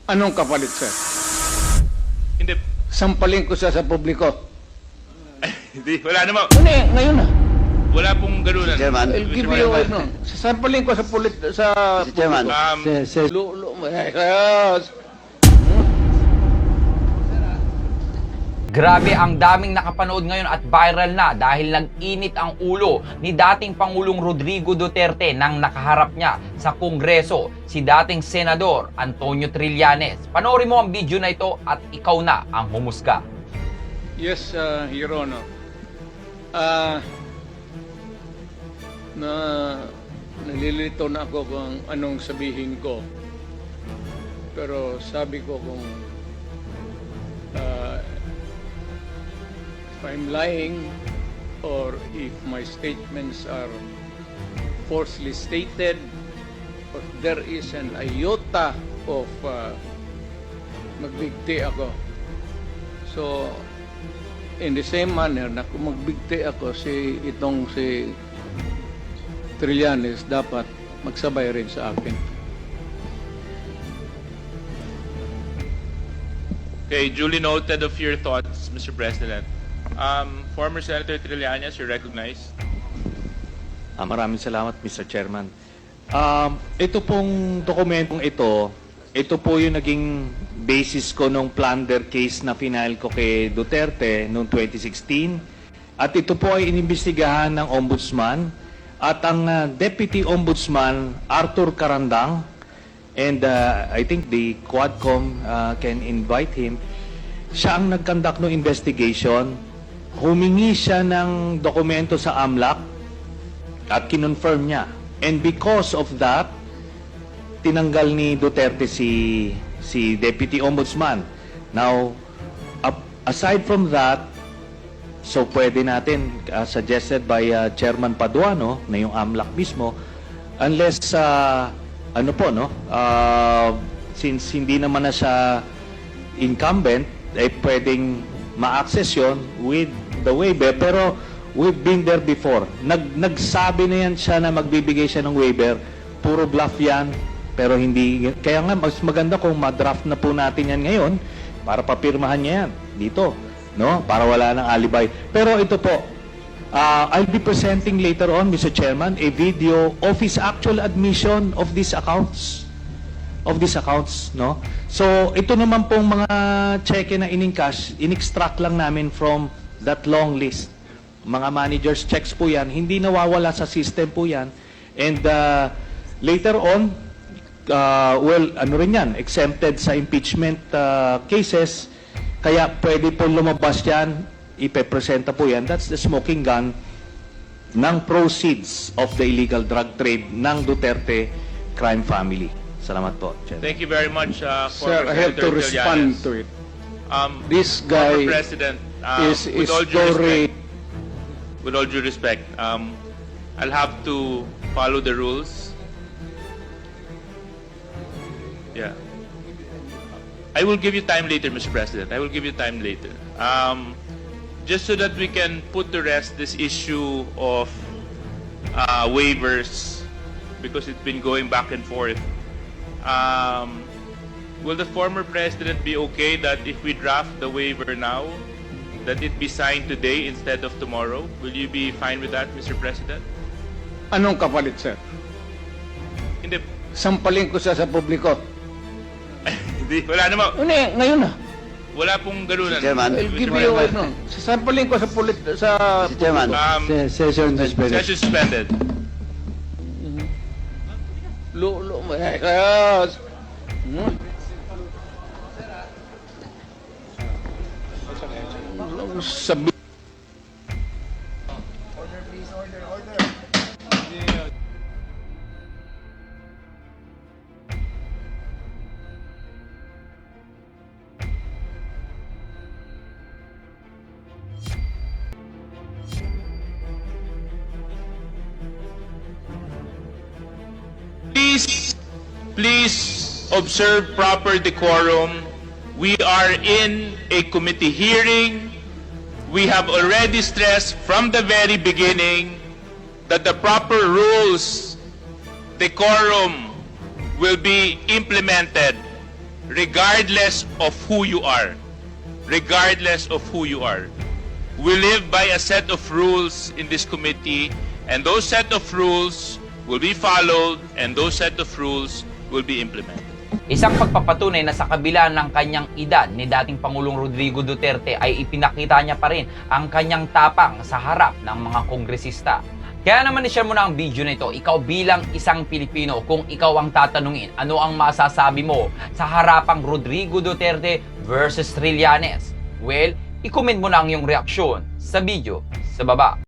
Anong kapalit, sir? Hindi. Sampalin ko siya sa publiko. Hindi. Wala naman. Hindi, ngayon na. Wala pong ganunan. Mr. Chairman. I'll give you, ano, sasampalin ko sa Mr. Chairman. Grabe, ang daming nakapanood ngayon at viral na dahil nag-init ang ulo ni dating Pangulong Rodrigo Duterte nang nakaharap niya sa Kongreso si dating Senador Antonio Trillanes. Panoorin mo ang video na ito at ikaw na ang humusga. Yes, Your Honor. Nalilito na ako kung anong sabihin ko. Pero sabi ko kung if I'm lying or if my statements are falsely stated or there is an iota of magbigti ako. So, in the same manner na kung magbigti ako si Trillanes, dapat magsabay rin sa akin. Okay, duly noted of your thoughts, Mr. President. Former Senator Trillanes, you're recognized. Maraming salamat, Mr. Chairman. Ito pong dokumentong ito po yung naging basis ko nung plunder case na final ko kay Duterte noong 2016. At ito po ay inimbestigahan ng Ombudsman at ang Deputy Ombudsman Arthur Carandang, and I think the Quadcom can invite him. Siya ang nag-conduct ng investigation. Humingi siya ng dokumento sa AMLAC at kinonfirm niya. And because of that, tinanggal ni Duterte si Deputy Ombudsman. Now, aside from that, so pwede natin, suggested by Chairman Paduano, na yung AMLAC mismo, unless, since hindi naman na siya incumbent, ay pwedeng ma-access yun with the waiver. Pero we've been there before. Nagsabi na yan siya na magbibigay siya ng waiver. Puro bluff yan. Pero hindi. Kaya nga, mas maganda kung ma-draft na po natin yan ngayon para papirmahan niya yan dito. No? Para wala ng alibay. Pero ito po, I'll be presenting later on, Mr. Chairman, a video of his actual admission of these accounts. No? So, ito naman pong mga cheque na in-encash, in-extract lang namin from that long list. Mga managers' checks po yan, hindi nawawala sa system po yan. And later on, exempted sa impeachment cases, kaya pwede po lumabas yan, ipepresenta po yan. That's the smoking gun ng proceeds of the illegal drug trade ng Duterte crime family. Salamat po, Chairman. Thank you very much, Sir, former I have to Senator respond Trillanes. to it. This Former guy President, is with all due respect, I'll have to follow the rules. Yeah. I will give you time later, Mr. President. I will give you time later. Just so that we can put to rest this issue of waivers, because it's been going back and forth. Will the former president be okay that if we draft the waiver now, that it be signed today instead of tomorrow? Will you be fine with that, Mr. President? Anong kapalit, sir? Hindi. Sampalin ko siya sa publiko. Hindi. Wala naman. Hindi, ngayon na. Wala pong ganunan. Mr. Chairman. I'll give you, ano, sasampalin ko sa Mr. Chairman. Session Session suspended. Sabi Please observe proper decorum. We are in a committee hearing. We have already stressed from the very beginning that the proper rules, decorum, will be implemented regardless of who you are. Regardless of who you are. We live by a set of rules in this committee, and those set of rules will be followed, and those set of rules will be implemented. Isang pagpapatunay na sa kabila ng kanyang edad ni dating Pangulong Rodrigo Duterte ay ipinakita niya pa rin ang kanyang tapang sa harap ng mga kongresista. Kaya naman i-share mo na ang video na ito, ikaw bilang isang Pilipino, kung ikaw ang tatanungin, ano ang masasabi mo sa harapang Rodrigo Duterte versus Trillanes? Well, i-comment mo na ang iyong reaksyon sa video sa baba.